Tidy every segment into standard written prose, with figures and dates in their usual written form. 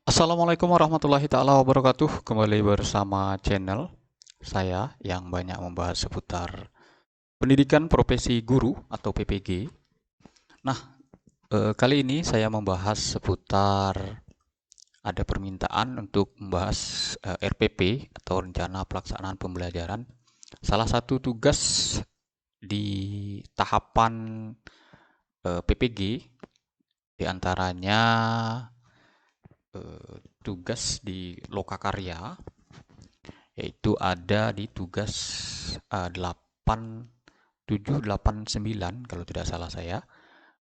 Assalamualaikum warahmatullahi taala wabarakatuh. Kembali bersama channel saya yang banyak membahas seputar pendidikan profesi guru atau PPG. Nah, kali ini saya membahas seputar ada permintaan untuk membahas RPP atau Rencana Pelaksanaan Pembelajaran. Salah satu tugas di tahapan PPG diantaranya tugas di lokakarya, yaitu ada di tugas 8, 7, 8, 9 kalau tidak salah saya,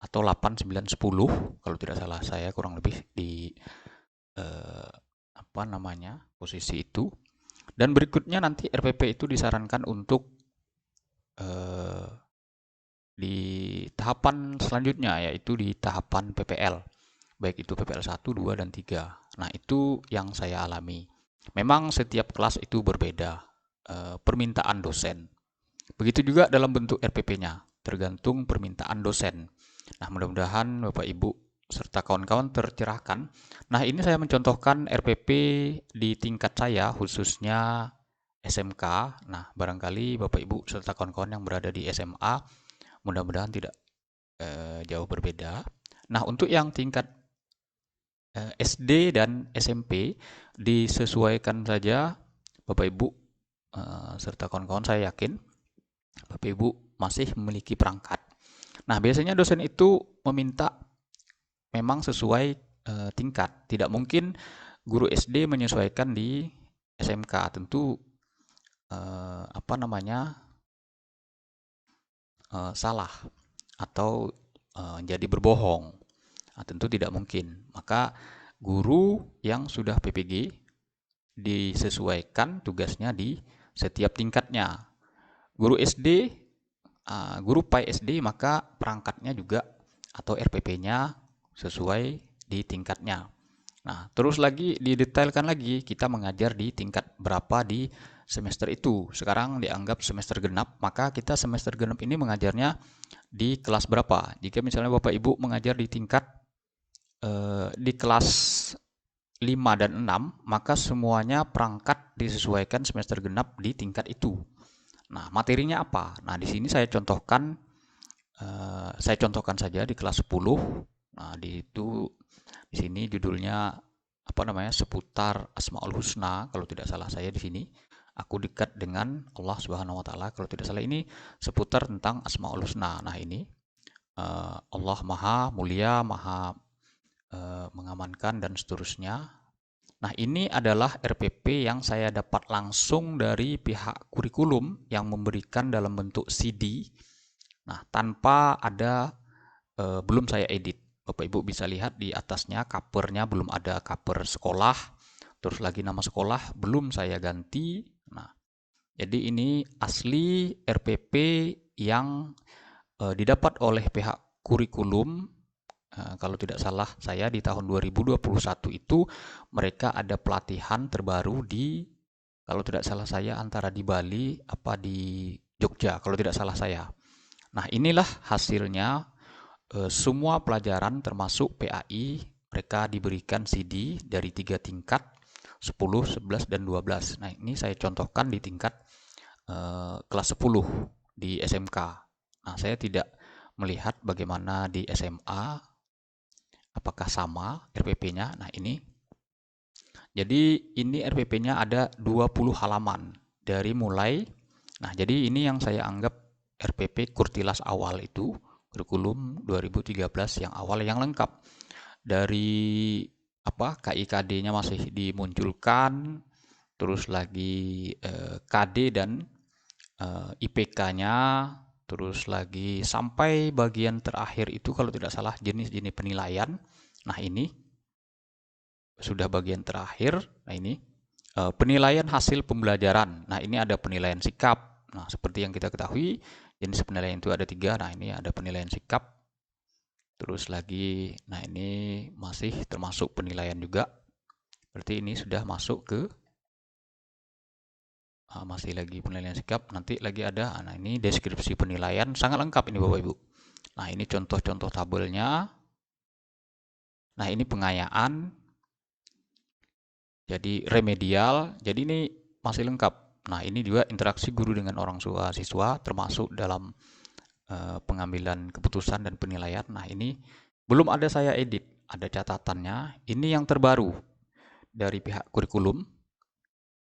atau 8, 9, 10 kalau tidak salah saya, kurang lebih di eh, apa namanya posisi itu. Dan berikutnya nanti RPP itu disarankan untuk eh, di tahapan selanjutnya, yaitu di tahapan PPL, baik itu PPL 1, 2, dan 3. Nah, itu yang saya alami. Memang setiap kelas itu berbeda permintaan dosen. Begitu juga dalam bentuk RPP-nya, tergantung permintaan dosen. Nah, mudah-mudahan Bapak Ibu serta kawan-kawan tercerahkan. Nah, ini saya mencontohkan RPP di tingkat saya, khususnya SMK. Nah, barangkali Bapak Ibu serta kawan-kawan yang berada di SMA, mudah-mudahan tidak jauh berbeda. Nah, untuk yang tingkat SD dan SMP, disesuaikan saja Bapak Ibu serta kawan-kawan, saya yakin Bapak Ibu masih memiliki perangkat. Nah, biasanya dosen itu meminta memang sesuai tingkat. Tidak mungkin guru SD menyesuaikan di SMK. Tentu apa namanya salah atau jadi berbohong. Nah, tentu tidak mungkin. Maka guru yang sudah PPG disesuaikan tugasnya di setiap tingkatnya. Guru SD, guru PAI SD, maka perangkatnya juga atau RPP-nya sesuai di tingkatnya. Nah, terus lagi didetailkan lagi, kita mengajar di tingkat berapa di semester itu. Sekarang dianggap semester genap, maka kita semester genap ini mengajarnya di kelas berapa. Jika misalnya Bapak Ibu mengajar di tingkat di kelas 5 dan 6, maka semuanya perangkat disesuaikan semester genap di tingkat itu. Nah, materinya apa? Nah, di sini saya contohkan saja di kelas 10. Nah, di sini judulnya apa namanya? Seputar Asmaul Husna kalau tidak salah saya di sini. Aku dekat dengan Allah Subhanahu wa taala kalau tidak salah, ini seputar tentang Asmaul Husna. Nah, ini Allah Maha Mulia, Maha mengamankan dan seterusnya. Nah, ini adalah RPP yang saya dapat langsung dari pihak kurikulum yang memberikan dalam bentuk CD. Nah, tanpa ada belum saya edit. Bapak Ibu bisa lihat di atasnya covernya belum ada cover sekolah, terus lagi nama sekolah belum saya ganti. Nah, jadi ini asli RPP yang didapat oleh pihak kurikulum. Kalau tidak salah saya di tahun 2021 itu mereka ada pelatihan terbaru di, kalau tidak salah saya, antara di Bali apa di Jogja kalau tidak salah saya. Nah, inilah hasilnya. Semua pelajaran termasuk PAI mereka diberikan CD dari 3 tingkat, 10, 11, dan 12. Nah, ini saya contohkan di tingkat kelas 10 di SMK. Nah, saya tidak melihat bagaimana di SMA, apakah sama RPP-nya. Nah, ini. Jadi ini RPP-nya ada 20 halaman dari mulai. Nah, jadi ini yang saya anggap RPP Kurtilas awal itu, kurikulum 2013 yang awal yang lengkap. Dari apa KIKD-nya masih dimunculkan, terus lagi KD dan IPK-nya, terus lagi sampai bagian terakhir itu kalau tidak salah jenis-jenis penilaian. Nah, ini sudah bagian terakhir. Nah, ini penilaian hasil pembelajaran. Nah, ini ada penilaian sikap. Nah, seperti yang kita ketahui, jenis penilaian itu ada 3. Nah, ini ada penilaian sikap. Terus lagi, nah ini masih termasuk penilaian juga. Berarti ini sudah masuk ke masih lagi penilaian sikap. Nanti lagi ada, nah ini deskripsi penilaian. Sangat lengkap ini Bapak Ibu. Nah, ini contoh-contoh tabelnya. Nah, ini pengayaan. Jadi remedial, jadi ini masih lengkap. Nah, ini juga interaksi guru dengan orang tua siswa termasuk dalam pengambilan keputusan dan penilaian. Nah, ini belum ada saya edit, ada catatannya. Ini yang terbaru dari pihak kurikulum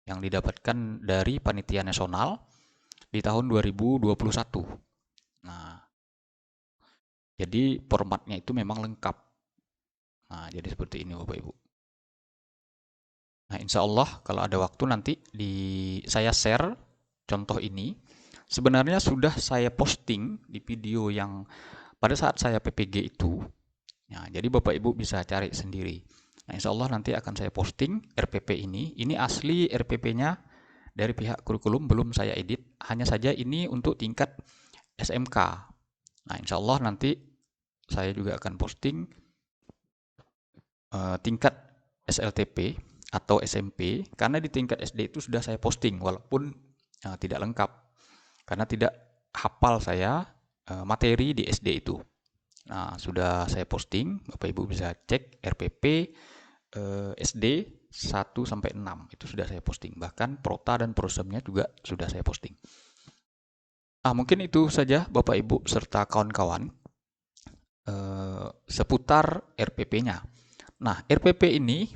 yang didapatkan dari Panitia Nasional di tahun 2021. Nah, jadi formatnya itu memang lengkap. Nah, jadi seperti ini Bapak Ibu. Nah, insya Allah kalau ada waktu nanti saya share contoh ini. Sebenarnya sudah saya posting di video yang pada saat saya PPG itu. Nah, jadi Bapak Ibu bisa cari sendiri. Nah, insya Allah nanti akan saya posting RPP ini. Ini asli RPP-nya dari pihak kurikulum, belum saya edit. Hanya saja ini untuk tingkat SMK. Nah, insya Allah nanti saya juga akan posting tingkat SLTP atau SMP, karena di tingkat SD itu sudah saya posting, walaupun tidak lengkap, karena tidak hafal saya materi di SD itu. Nah, sudah saya posting, Bapak Ibu bisa cek RPP SD 1 sampai 6 itu sudah saya posting. Bahkan Prota dan Prosemnya juga sudah saya posting. Mungkin itu saja Bapak Ibu serta kawan-kawan seputar RPP-nya. Nah, RPP ini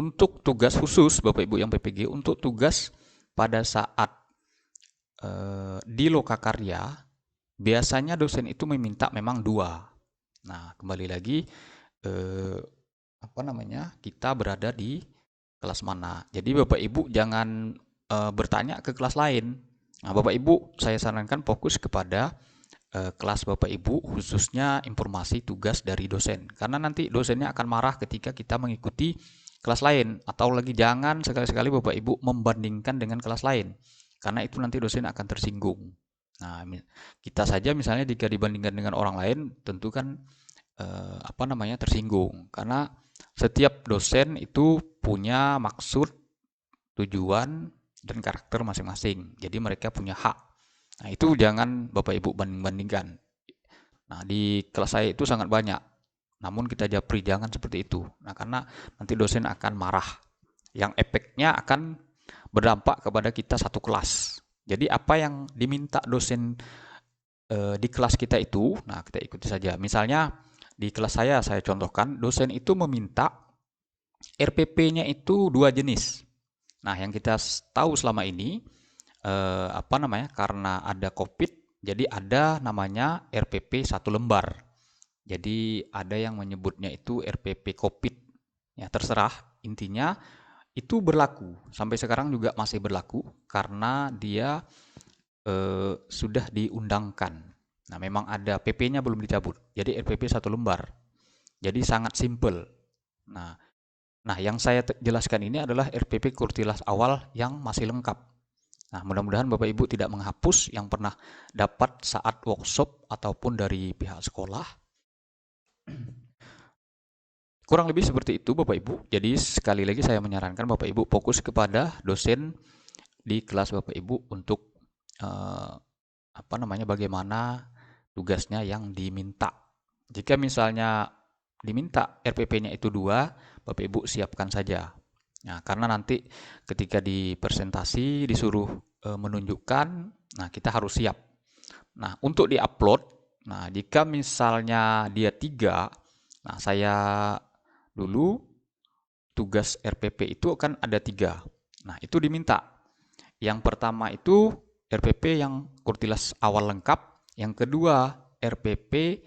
untuk tugas khusus Bapak Ibu yang PPG, untuk tugas pada saat di lokakarya biasanya dosen itu meminta memang 2. Nah, kembali lagi kita berada di kelas mana. Jadi Bapak Ibu jangan bertanya ke kelas lain. Nah, Bapak Ibu saya sarankan fokus kepada kelas Bapak Ibu, khususnya informasi tugas dari dosen. Karena nanti dosennya akan marah ketika kita mengikuti kelas lain. Atau lagi jangan sekali-sekali Bapak Ibu membandingkan dengan kelas lain. Karena itu nanti dosen akan tersinggung. Nah, kita saja misalnya jika dibandingkan dengan orang lain, tentu kan tersinggung. Karena setiap dosen itu punya maksud, tujuan, dan karakter masing-masing. Jadi mereka punya hak. Nah, itu jangan Bapak Ibu banding-bandingkan. Nah, di kelas saya itu sangat banyak. Namun kita japri jangan seperti itu. Nah, karena nanti dosen akan marah. Yang efeknya akan berdampak kepada kita satu kelas. Jadi apa yang diminta dosen di kelas kita itu, nah kita ikuti saja. Misalnya di kelas saya contohkan, dosen itu meminta RPP-nya itu 2 jenis. Nah, yang kita tahu selama ini karena ada COVID, jadi ada namanya RPP 1 lembar. Jadi ada yang menyebutnya itu RPP COVID. Ya, terserah. Intinya itu berlaku. Sampai sekarang juga masih berlaku karena dia sudah diundangkan. Nah, memang ada PP-nya belum dicabut. Jadi RPP 1 lembar. Jadi sangat simple. Nah, yang saya jelaskan ini adalah RPP Kurtilas awal yang masih lengkap. Nah, mudah-mudahan Bapak Ibu tidak menghapus yang pernah dapat saat workshop ataupun dari pihak sekolah. Kurang lebih seperti itu Bapak Ibu. Jadi sekali lagi saya menyarankan Bapak Ibu fokus kepada dosen di kelas Bapak Ibu untuk bagaimana tugasnya yang diminta. Jika misalnya diminta RPP-nya itu 2, Bapak Ibu siapkan saja. Nah, karena nanti ketika di presentasi disuruh menunjukkan, nah kita harus siap. Nah, untuk di-upload, nah jika misalnya dia 3, nah saya dulu tugas RPP itu kan ada 3. Nah, itu diminta. Yang pertama itu RPP yang Kurtilas awal lengkap, yang kedua RPP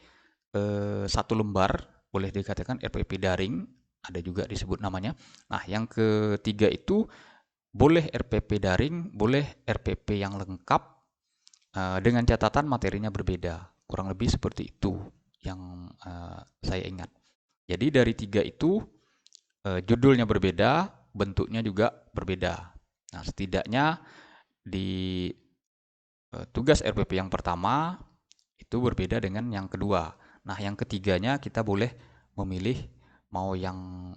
1 lembar, boleh dikatakan RPP daring, ada juga disebut namanya. Nah, yang ketiga itu boleh RPP daring, boleh RPP yang lengkap, dengan catatan materinya berbeda. Kurang lebih seperti itu yang saya ingat. Jadi dari 3 itu judulnya berbeda, bentuknya juga berbeda. Nah, setidaknya di tugas RPP yang pertama itu berbeda dengan yang kedua. Nah, yang ketiganya kita boleh memilih mau yang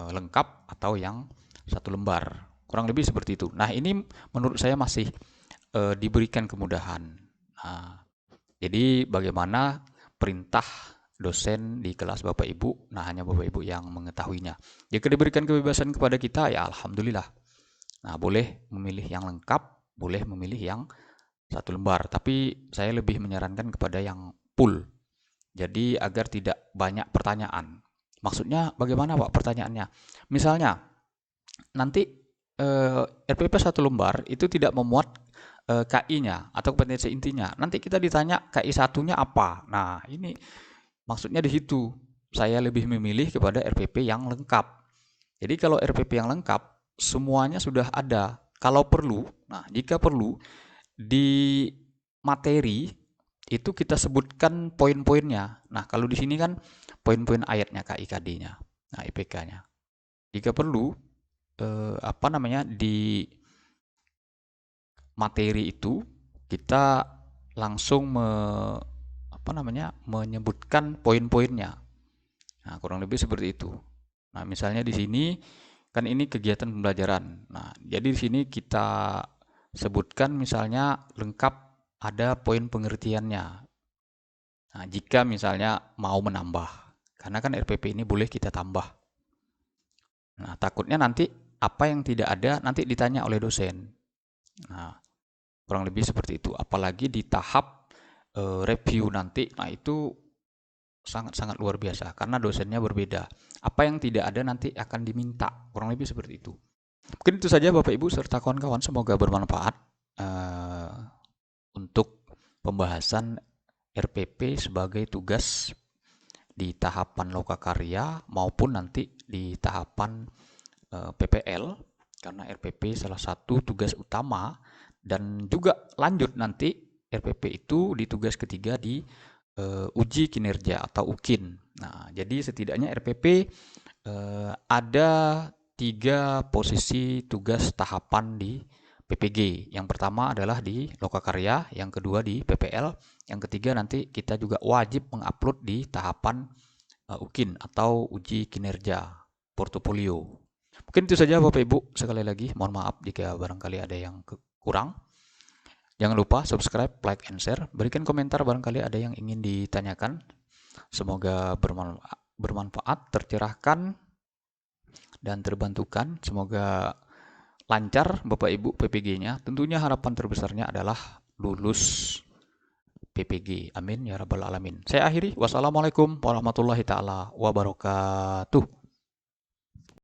lengkap atau yang 1 lembar. Kurang lebih seperti itu. Nah, ini menurut saya masih diberikan kemudahan. Nah, jadi bagaimana perintah dosen di kelas Bapak Ibu. Nah, hanya Bapak Ibu yang mengetahuinya. Jika diberikan kebebasan kepada kita, ya alhamdulillah. Nah, boleh memilih yang lengkap, boleh memilih yang satu lembar. Tapi saya lebih menyarankan kepada yang full. Jadi agar tidak banyak pertanyaan. Maksudnya bagaimana Pak pertanyaannya? Misalnya nanti RPP satu lembar itu tidak memuat KI-nya atau kompetensi intinya. Nanti kita ditanya KI satunya apa. Nah, ini maksudnya di situ. Saya lebih memilih kepada RPP yang lengkap. Jadi kalau RPP yang lengkap, semuanya sudah ada. Kalau perlu, nah jika perlu, di materi itu kita sebutkan poin-poinnya. Nah, kalau di sini kan poin-poin ayatnya KIKD-nya, nah IPK-nya. Jika perlu, di materi itu kita langsung menyebutkan poin-poinnya. Nah, kurang lebih seperti itu. Nah, misalnya di sini kan ini kegiatan pembelajaran. Nah, jadi di sini kita sebutkan misalnya lengkap ada poin pengertiannya. Nah, jika misalnya mau menambah, karena kan RPP ini boleh kita tambah. Nah, takutnya nanti apa yang tidak ada nanti ditanya oleh dosen. Nah, kurang lebih seperti itu. Apalagi di tahap review nanti, nah itu sangat-sangat luar biasa karena dosennya berbeda. Apa yang tidak ada nanti akan diminta. Kurang lebih seperti itu. Mungkin itu saja Bapak Ibu serta kawan-kawan, semoga bermanfaat untuk pembahasan RPP sebagai tugas di tahapan lokakarya maupun nanti di tahapan PPL, karena RPP salah satu tugas utama dan juga lanjut nanti RPP itu di tugas ketiga di uji kinerja atau UKIN. Nah, jadi setidaknya RPP ada 3 posisi tugas tahapan di PPG. Yang pertama adalah di lokakarya, yang kedua di PPL, yang ketiga nanti kita juga wajib mengupload di tahapan UKIN atau uji kinerja portofolio. Mungkin itu saja Bapak Ibu. Sekali lagi mohon maaf jika barangkali ada yang kurang. Jangan lupa subscribe, like, and share. Berikan komentar barangkali ada yang ingin ditanyakan. Semoga bermanfaat, tercerahkan, dan terbantukan. Semoga lancar Bapak Ibu PPG-nya. Tentunya harapan terbesarnya adalah lulus PPG. Amin ya rabbal alamin. Saya akhiri. Wassalamualaikum warahmatullahi taala wabarakatuh.